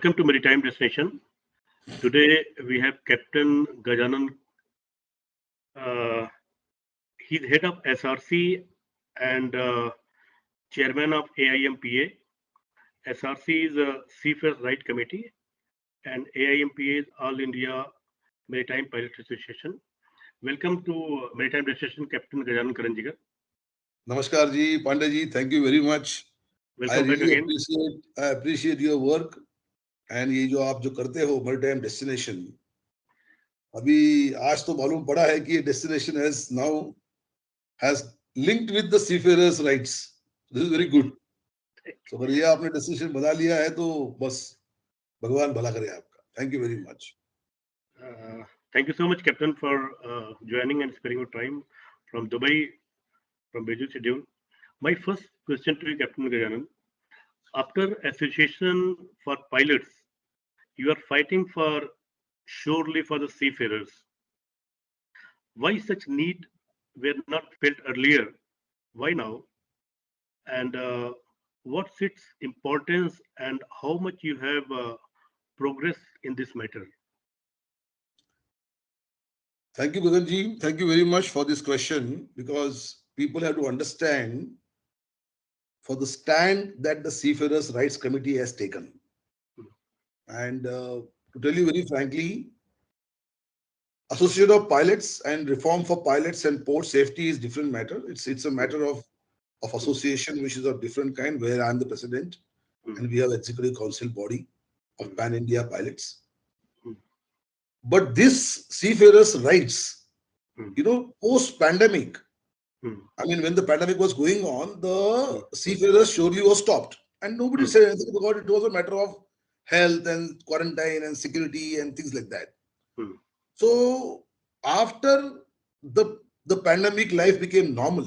Welcome to Maritime Destination. Today we have Captain Gajanan. He's head of SRC and chairman of AIMPA. SRC is a Seafarers Right Committee, and AIMPA is All India Maritime Pilots Association. Welcome to Maritime Destination, Captain Gajanan Karanjikar. Namaskar ji, Pandey ji, thank you very much. Welcome back again. I appreciate your work and ये जो आप जो करते हो Maritime Destination. अभी आज तो मालूम पड़ा है कि destination has linked with the seafarers' rights. This is very good. So अगर ये आपने destination बना लिया है तो बस भगवान भला करे आपका. Thank you very much. Thank you so much, Captain, for joining and sparing your time from Dubai, from busy schedule. My first question to you, Captain Gajanan. After Association for Pilots, you are fighting for surely for the seafarers. Why such need were not felt earlier? Why now? And what's its importance and how much you have progressed in this matter? Thank you, Gaganji. Thank you very much for this question, because people have to understand for the stand that the Seafarers Rights Committee has taken. And to tell you very frankly, Association of Pilots and reform for pilots and port safety is different matter. It's a matter of association, which is of different kind, where I'm the president and we have executive council body of Pan India pilots. But this Seafarers Rights, post pandemic, I mean, when the pandemic was going on, the seafarers surely was stopped, and nobody said anything because it was a matter of health and quarantine and security and things like that. So after the pandemic, life became normal,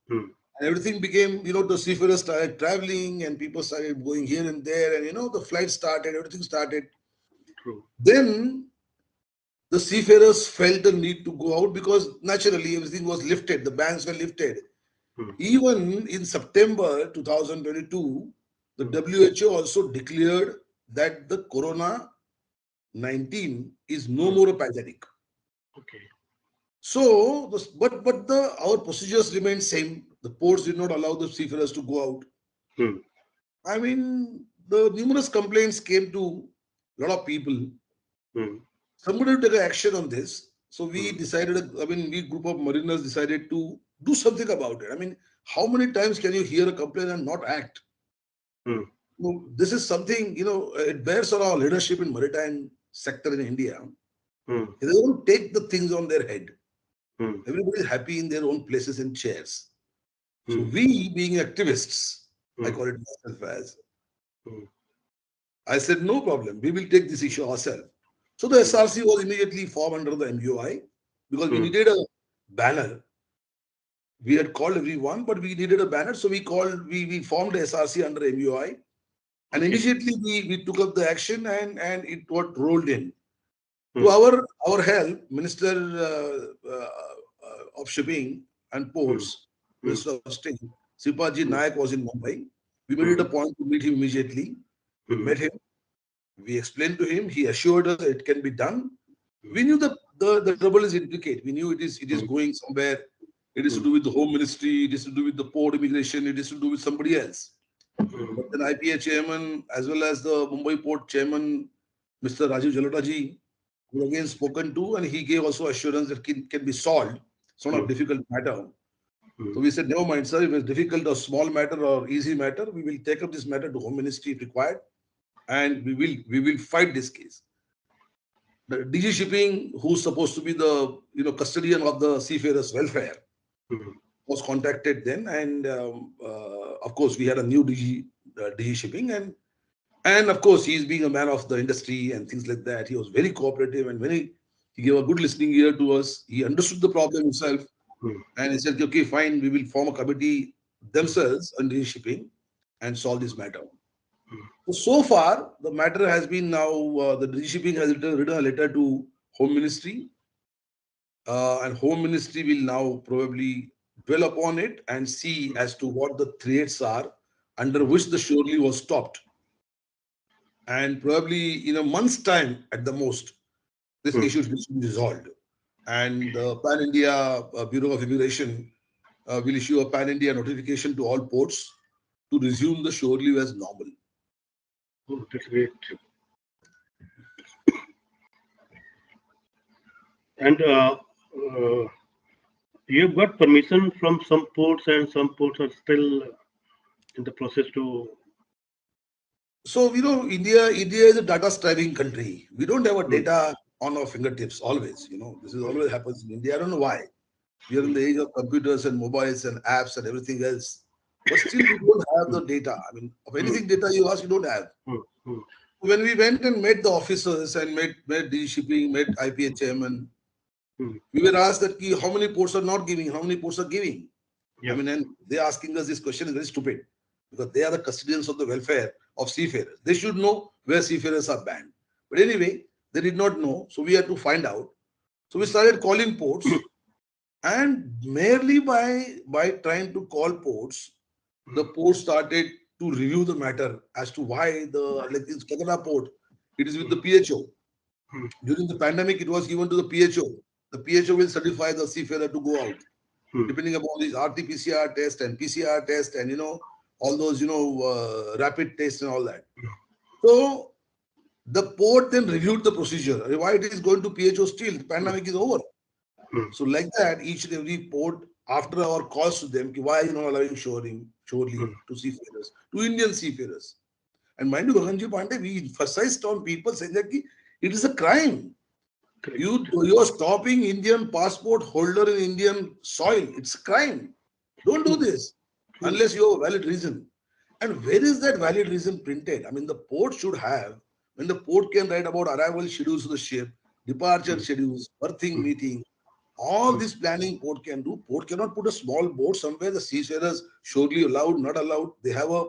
and everything became, the seafarers started traveling and people started going here and there, and the flights started, everything started. Then the seafarers felt the need to go out because naturally everything was lifted, the bans were lifted. Even in September 2022, the WHO also declared that the Corona-19 is no more a pandemic. Okay. So, our procedures remained same. The ports did not allow the seafarers to go out. I mean, the numerous complaints came to a lot of people. Somebody took action on this. So we decided, we group of mariners decided to do something about it. I mean, how many times can you hear a complaint and not act? This is something, it bears on our leadership in maritime sector in India. They don't take the things on their head. Everybody is happy in their own places and chairs. So we, being activists, I call it myself as, I said, no problem. We will take this issue ourselves. So the SRC was immediately formed under the MUI because we needed a banner. We had called everyone, but we needed a banner. So we formed the SRC under MUI. And immediately we took up the action and it got rolled in. To our help, Minister of Shipping and Ports, Minister of State, Sipaji Nayak was in Mumbai. We made it a point to meet him immediately. We met him. We explained to him. He assured us that it can be done. We knew the trouble is intricate. We knew it is going somewhere. It is to do with the Home Ministry. It is to do with the port immigration. It is to do with somebody else. But then IPA chairman, as well as the Mumbai Port chairman, Mr. Rajiv Jalota ji, who again spoken to, and he gave also assurance that it can be solved. It's not a difficult matter. So we said, never mind, sir. If it's difficult or small matter or easy matter, we will take up this matter to Home Ministry if required. And we will fight this case. The DG Shipping, who's supposed to be the custodian of the seafarers' welfare, was contacted then, and of course we had a new DG Shipping, and of course he's being a man of the industry and things like that. He was very cooperative and he gave a good listening ear to us. He understood the problem himself, and he said, okay, fine, we will form a committee themselves on DG Shipping and solve this matter. So far, the matter has been now, the DG Shipping has written a letter to Home Ministry, and Home Ministry will now probably dwell upon it and see as to what the threats are under which the surely was stopped. and probably in a month's time at the most, this issue should be resolved. And the Pan India Bureau of Immigration will issue a Pan India notification to all ports to resume the shore leave as normal. Oh, that's great. And you've got permission from some ports, and some ports are still in the process to. So, India is a data striving country. We don't have a data on our fingertips always. This is always happens in India. I don't know why. We are in the age of computers and mobiles and apps and everything else. But still, we don't have the data. I mean, of anything data you ask, you don't have. When we went and met the officers and met D shipping, met IPHM, and we were asked that how many ports are not giving, how many ports are giving. I mean, and they're asking us this question is very stupid because they are the custodians of the welfare of seafarers. They should know where seafarers are banned. But anyway, they did not know. So we had to find out. So we started calling ports. And merely by trying to call ports, the port started to review the matter as to why like this Kagana port, it is with the PHO. During the pandemic, it was given to the PHO. The PHO will certify the seafarer to go out, depending upon these RT-PCR test and PCR test and all those rapid tests and all that. So the port then reviewed the procedure. Why it is going to PHO still? The pandemic is over. So like that, each and every port, after our calls to them, why are you not allowing shore leave to seafarers, to Indian seafarers? And mind you, Gaganji Pandey, we emphasized on people saying that it is a crime. You are stopping Indian passport holder in Indian soil. It's a crime. Don't do this unless you have a valid reason. And where is that valid reason printed? I mean, the port should have, when the port can write about arrival schedules of the ship, departure schedules, berthing meeting, all this planning port can do. Port cannot put a small board somewhere. The seafarers surely allowed, not allowed. They have a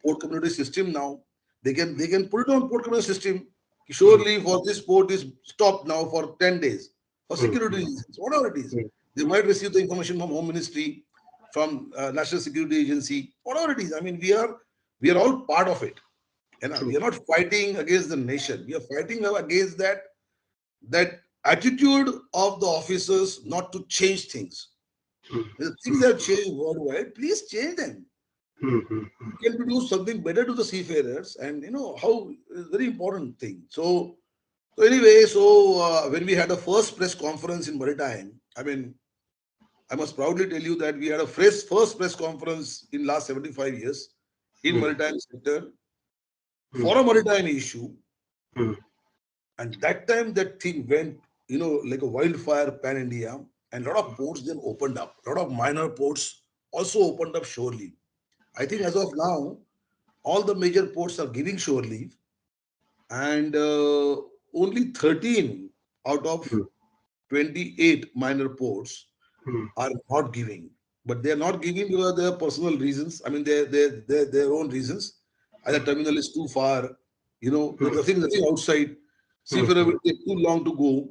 port community system now. They can put it on port community system. Surely for this port is stopped now for 10 days for security reasons, whatever it is. They might receive the information from Home Ministry, from National Security Agency, whatever it is. I mean, we are all part of it. And we are not fighting against the nation. We are fighting against that attitude of the officers not to change things. The things have changed worldwide. Please change them. You can do something better to the seafarers, and how is a very important thing. So anyway, when we had a first press conference in maritime, I mean, I must proudly tell you that we had a first press conference in last 75 years in maritime sector for a maritime issue. And that time that thing went, like a wildfire pan India, and a lot of ports then opened up. A lot of minor ports also opened up shore leave. I think as of now, all the major ports are giving shore leave, and only 13 out of 28 minor ports are not giving. But they are not giving because their personal reasons. I mean, their own reasons. Either terminal is too far, there's nothing outside. Seafarer will take too long to go.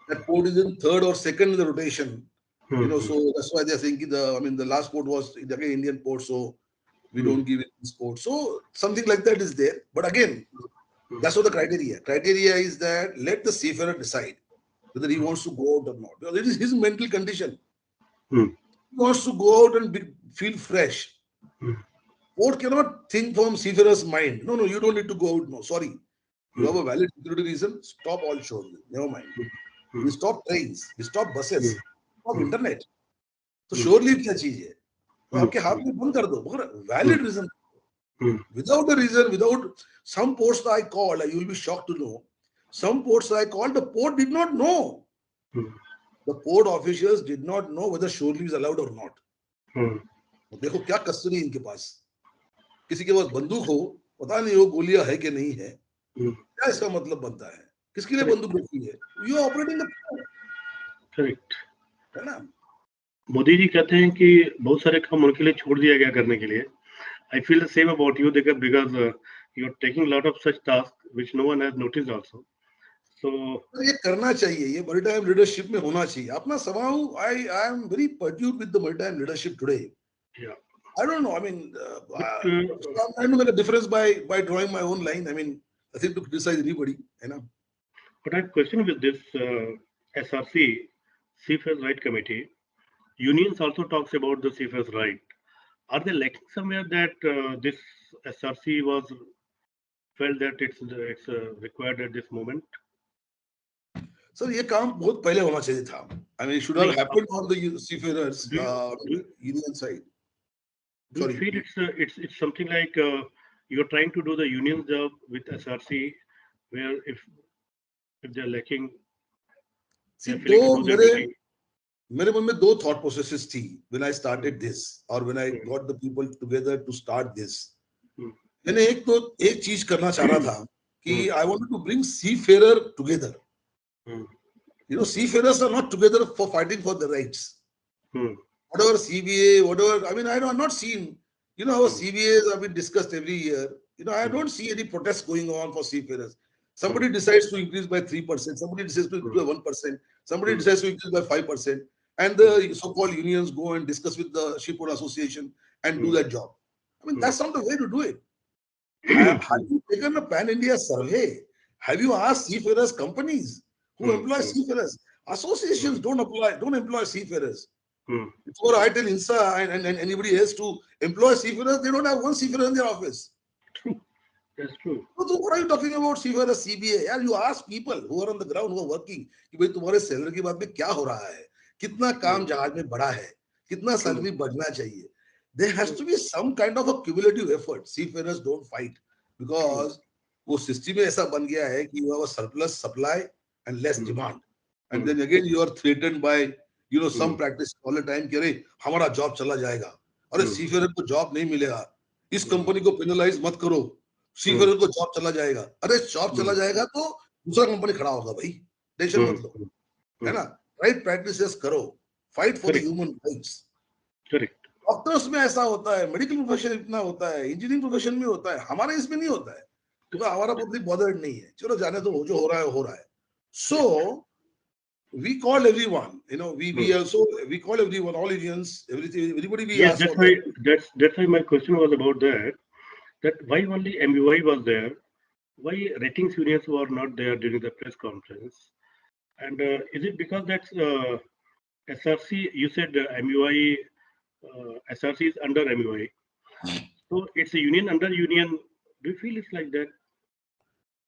That port is in third or second in the rotation. So that's why they're saying the last port was again Indian port, so we don't give it this port. So something like that is there. But again, that's what the criteria. Criteria is that let the seafarer decide whether he wants to go out or not. Because it is his mental condition. He wants to go out and feel fresh. Port cannot think from seafarer's mind. No, you don't need to go out. No, sorry. You have a valid security reason. Stop all shore. Never mind. We stop trains. We stop buses. Stop internet. So surely क्या चीज है? तो आपके हाथ में बंद कर दो. मगर valid reason. Without a reason, without some ports that I called, you will be shocked to know. Some ports that I called, the port did not know. The port officials did not know whether shore leave is allowed or not. देखो क्या custody इनके पास. किसी के पास बंदूक हो, पता नहीं वो गोलियां है कि नहीं है. क्या इसका मतलब बनता है? किसके लिए बंदूक रखी है? You are operating the port. Correct. है ना? मोदी जी कहते हैं कि बहुत सारे काम उनके लिए छोड़ दिया गया करने के लिए. I feel the same about you, because you are taking a lot of such tasks which no one has noticed also. So ये करना चाहिए. ये maritime leadership में होना चाहिए. अपना सवाल, I am very perturbed with the maritime leadership today. Yeah. I don't know. I mean, But I'm trying to make a difference by drawing my own line. I mean, nothing to criticize anybody, you know. but I question with this SRC, Seafarers Right Committee. Unions also talks about the seafarers' right. Are they lacking somewhere that this SRC was felt that it's required at this moment? So ये काम बहुत पहले होना चाहिए था. I mean, it should have नहीं, happened on the seafarers do you, do, union side. do you Sorry. feel it's something like you're trying to do the union job with SRC, where if they're lacking, See, they're failing to दो do their duty? मेरे मन में दो thought processes थी when I started this or when I Hmm. got the people together to start this. Hmm. मैंने एक चीज करना चाह रहा था कि Hmm. I wanted to bring seafarer together. Hmm. You know, seafarers are not together for fighting for their rights. Hmm. Whatever CBA, whatever, I mean, I've not seen, you know, our Hmm. CBAs have been discussed every year. You know, I Hmm. don't see any protests going on for seafarers. Hmm. Somebody decides to increase by 3%, somebody decides to increase by 1%, somebody Hmm. decides to increase by 5%, and Hmm. the so-called unions go and discuss with the Shipboard Association and do Hmm. that job. I mean, Hmm. that's not the way to do it. Have Hmm. you taken a pan-India survey? Have you asked seafarers companies who Hmm. employ Hmm. seafarers? Associations don't employ seafarers. Hmm. Before I tell INSA and anybody else to employ seafarers, they don't have one seafarer in their office. True. That's true. So what are you talking about seafarers, CBA? Yeah, you ask people who are on the ground, who are working, कि भाई तुम्हारे salary के बाद में क्या हो रहा है, कितना Hmm. काम जहाज में बढ़ा है, कितना True. सैलरी बढ़ना चाहिए. There has True. to be some kind of a cumulative effort. Seafarers don't fight True. because वो सिस्टम में ऐसा बन गया है कि you have a surplus supply and less Hmm. demand, and Hmm. then again you are threatened by some Hmm. practice all the time कि अरे हमारा जॉब चला जाएगा, अरे Hmm. सीफेरर को जॉब नहीं मिलेगा, इस Hmm. कंपनी को पेनलाइज मत करो, Hmm. सीफेरर को जॉब चला जाएगा, अरे जॉब चला Hmm. जाएगा तो दूसरा कंपनी खड़ा होगा भाई, टेंशन Hmm. मत लो, Hmm. है Hmm. ना. राइट प्रैक्टिसेस करो, fight for the Correct. Human rights. Correct. Doctors में ऐसा होता है, मेडिकल प्रोफेशन इतना होता है, इंजीनियरिंग प्रोफेशन में होता है, हमारे इसमें नहीं होता है क्योंकि हमारा पब्लिक बॉदर्ड नहीं है, चलो जाने दो, जो हो रहा है हो रहा है. सो we call everyone, we Hmm. also we call everyone, all Indians, everything, everybody we Yes, ask for them. that's why my question was about that. That why only MUI was there? Why ratings unions were not there during the press conference? And is it because that's SRC? You said MUI, SRC is under MUI, so it's a union under union. Do you feel it's like that?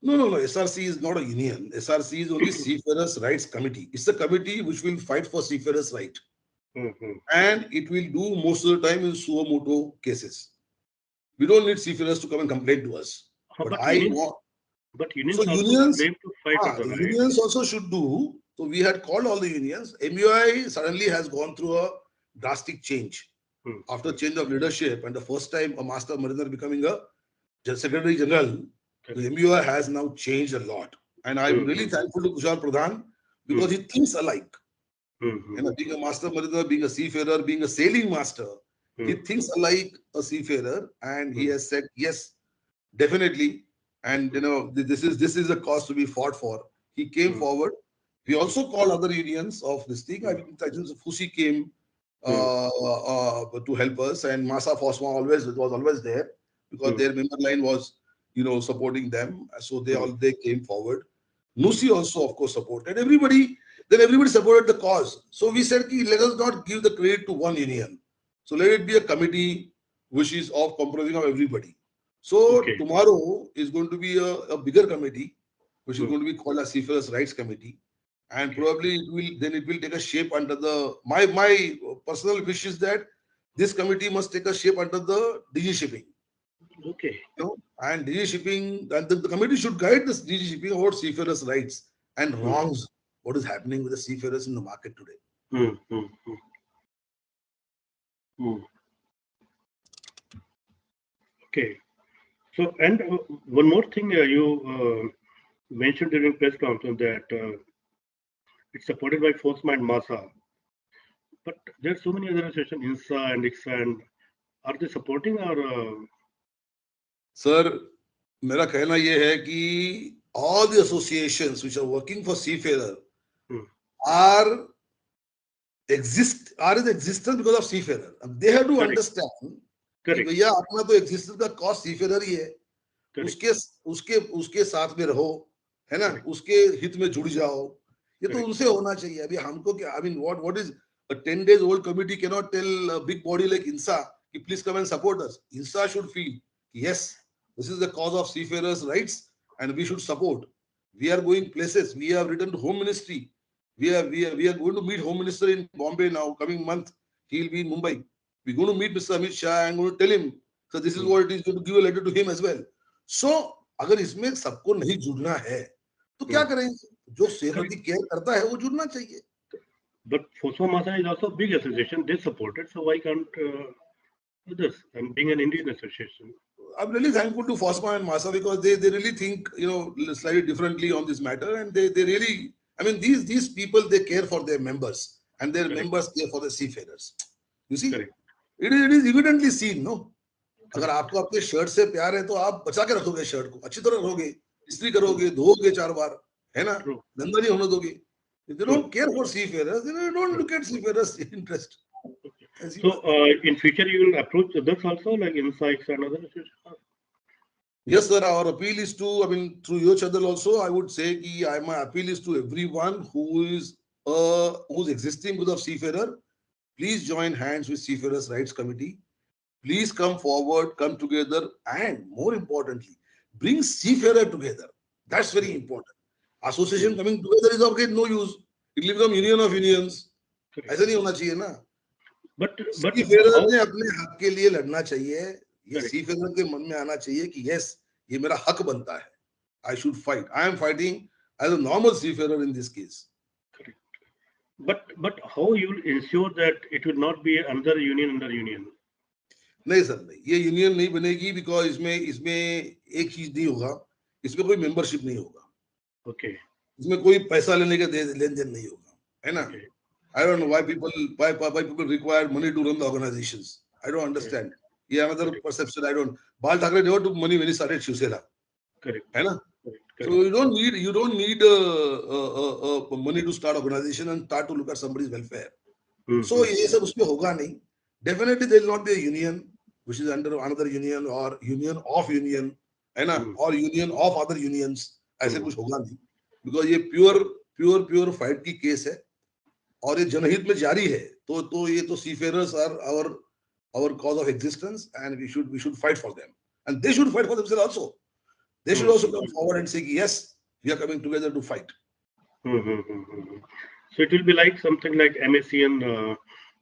No. SRC is not a union. SRC is only Seafarers Rights Committee. It's a committee which will fight for seafarers' right, Mm-hmm. and it will do most of the time in suo motu cases. We don't need seafarers to come and complain to us. But But I unions, want but so unions also unions, claim to fight for the right. unions also should do. So we had called all the unions. MUI suddenly has gone through a drastic change after Mm-hmm. change of leadership, and the first time a master mariner becoming a Secretary General, the Correct. MUI has now changed a lot. And I'm really Mm-hmm. thankful to Tushar Pradhan because Mm-hmm. he thinks alike. Mm-hmm. Being a master mariner, being a seafarer, being a sailing master, he thinks alike a seafarer, and he has said yes, definitely. And this is a cause to be fought for. He came Mm-hmm. forward. We also called other unions of this thing. I think Fusi came to help us, and Masa Fosma was always there because their member line was supporting them. So they came forward. Nusi also, of course, supported everybody. Then everybody supported the cause. So we said, "Ki, let us not give the credit to one union. So let it be a committee which is of comprising of everybody." So Okay. tomorrow is going to be a bigger committee, which is Mm. going to be called a Seafarers Rights Committee, and Okay. probably it will take a shape under the my personal wish is that this committee must take a shape under the DG shipping. Okay. And DG shipping, and the committee should guide this DG shipping about seafarers' rights and Mm. wrongs. What is happening with the seafarers in the market today? Mm. Mm. Mm. Mm. Okay. So, and one more thing you mentioned during press conference that it's supported by FOSMA and MASA, but there's so many other associations, INSA and ICSA, and are they supporting or? Sir, मेरा कहना यह है कि all the associations which are working for seafarer Mm. are in existence because of seafarer. They have to Correct. understand कि भैया अपना तो existence का कॉस्ट सीफेरर ही है, उसके उसके उसके साथ में रहो, है ना, उसके हित में जुड़ जाओ, ये तो उनसे होना चाहिए। अभी हमको क्या, I mean what is a 10 days old committee cannot tell a big body like INSA ki please come and support us. INSA should feel yes, this is the cause of seafarers rights and we should support. We are going places, we have written to home ministry, we are going to meet home minister in Bombay now coming month. He will be in Mumbai. We're going to meet Mr. Amit Shah. I'm going to tell him, so this is what it is, going to give a letter to him as well. So अगर इसमें सबको नहीं जुड़ना है तो क्या करेंगे? जो सेहत की केयर करता है वो जुड़ना चाहिए. But FOSMA Masa is also a big association. They support it, so why can't others? And being an Indian association, I'm really thankful to FOSMA and Masa because they really think, you know, slightly differently on this matter, and they really, I mean, these people, they care for their members and their members care for the seafarers. You see, it is evidently seen, no? अगर आपको अपने shirt से प्यार है तो आप बचा के रखोगे, शर्ट को अच्छी तरह रखोगे, इस्त्री करोगे, धोगे 4 बार, है ना, गंदा नहीं होने दोगे. If they don't care for seafarers, then they don't look at seafarers' interest. So in future you will approach others also, like insights and other associations? Yes, sir. Our appeal is to, I mean, through your channel also, I would say my appeal is to everyone who's existing with a seafarer. Please join hands with Seafarers Rights Committee. Please come forward, come together, and more importantly, bring seafarer together. That's very important. Association coming together is of no use. It will become union of unions. ऐसा नहीं होना चाहिए ना. But seafarer ने अपने हक के लिए लड़ना चाहिए. ये seafarer के मन में आना चाहिए कि yes, ये मेरा हक बनता है. I should fight. I am fighting as a normal seafarer in this case. Correct. But how you will ensure that it will not be another union under union? नहीं सर, नहीं, ये यूनियन नहीं बनेगी बिकॉज इसमें एक चीज नहीं होगा, इसमें कोई मेंबरशिप नहीं होगा. ओके. इसमें कोई पैसा लेने का लेन देन नहीं होगा, है ना. I don't know why people require money to run the organisations. I don't understand. ये another perception. I don't. Bal Thackeray never to money when he started Shiv Sena. Correct, है ना. So you don't need money to start organization and start to look at somebody's welfare. So ये सब उसमें होगा नहीं. Definitely there will not be a union which is under another union or union of union, है ना, or union of other unions. ऐसे कुछ होगा नहीं. Because ये pure fight की केस है और ये जनहित में जारी है. तो ये तो seafarers are our cause of existence and we should fight for them and they should fight for themselves also. They should also come forward and say, yes, we are coming together to fight. So it will be like something like MACN,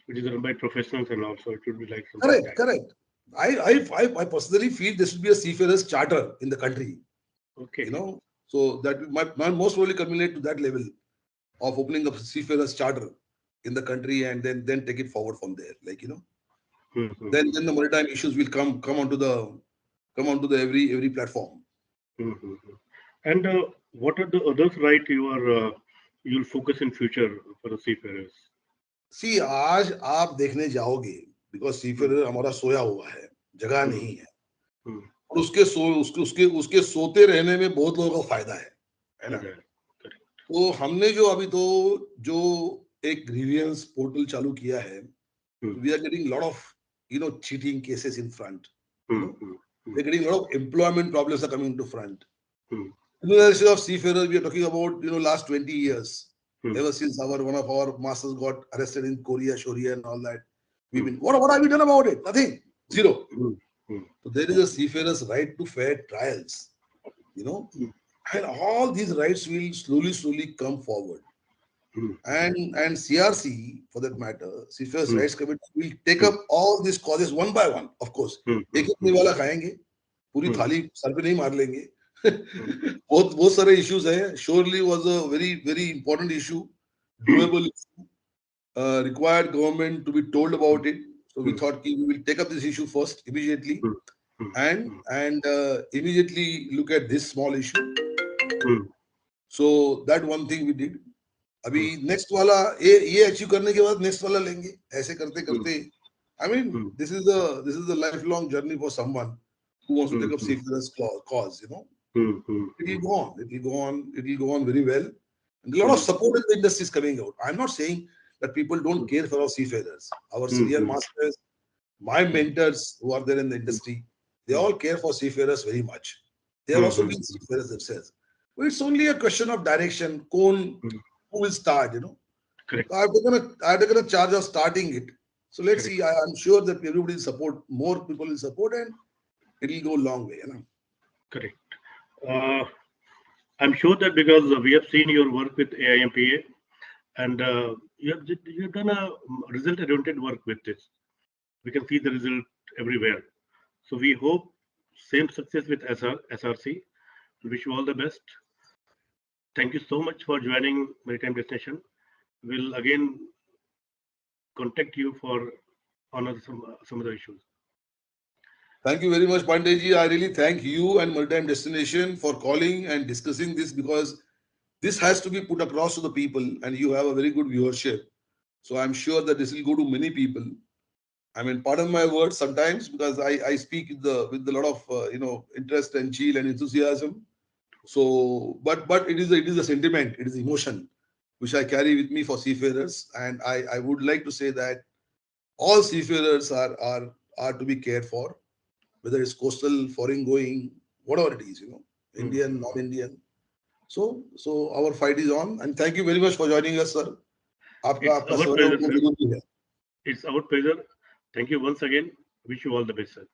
which is run by professionals, and also it will be like something. Correct. I personally feel this should be a seafarers charter in the country. Okay. You know, so that might most probably culminate to that level of opening up a seafarers charter in the country and then take it forward from there. Like, you know, then the maritime issues will come onto the every platform. And what are the others right you'll focus in future for the seafarers? See, आज आप देखने जाओगे because seafarer हमारा सोया हुआ है, जगह नहीं है, और उसके सोते रहने में बहुत लोगों को फायदा है ना. तो हमने जो एक grievance पोर्टल चालू किया है, we are getting lot of cheating cases in front. We're getting a lot of employment problems are coming to front. University of Seafarers, we are talking about last 20 years. Ever since one of our masters got arrested in Korea, Shoria, and all that. What have we done about it? Nothing. Zero. So there is a seafarer's right to fair trials. And all these rights will slowly come forward. And CRC, for that matter, Seafarers Rights Committee, will take up all these causes one by one, of course. एक निवाला खाएंगे, पूरी थाली sir पे नहीं मार लेंगे. बहुत सारे issues हैं. Surely was a very important issue, doable issue, required government to be told about it. So we thought we will take up this issue first immediately, and immediately look at this small issue. So that one thing we did. अभी next वाला ये achieve करने के बाद next वाला लेंगे. ऐसे करते करते, I mean, this is the lifelong journey for someone who wants to take up seafarers cause. It will go on very well, and a lot of support in the industry is coming out. I'm not saying that people don't care for our seafarers. Our senior masters, my mentors who are there in the industry, they all care for seafarers very much. They are also being seafarers themselves. But it's only a question of direction, who will start, Correct. I've taken a charge of starting it. So let's see. I'm sure that everybody will support, more people will support, and it will go a long way. Correct. I'm sure that because we have seen your work with AIMPA, and you've done a result-oriented work with this. We can see the result everywhere. So we hope same success with SRC. Wish you all the best. Thank you so much for joining Maritime Destination. We'll again contact you for on some other issues. Thank you very much, Pandeyji. I really thank you and Maritime Destination for calling and discussing this, because this has to be put across to the people, and you have a very good viewership. So I'm sure that this will go to many people. I mean, pardon my words sometimes, because I speak with a lot of interest and zeal and enthusiasm. So, but it is a sentiment, it is emotion which I carry with me for seafarers, and I would like to say that all seafarers are to be cared for, whether it's coastal, foreign going, whatever it is, Indian, non-Indian. So our fight is on, and thank you very much for joining us, sir. It's our pleasure, sir. It's our pleasure. Thank you once again. Wish you all the best, sir.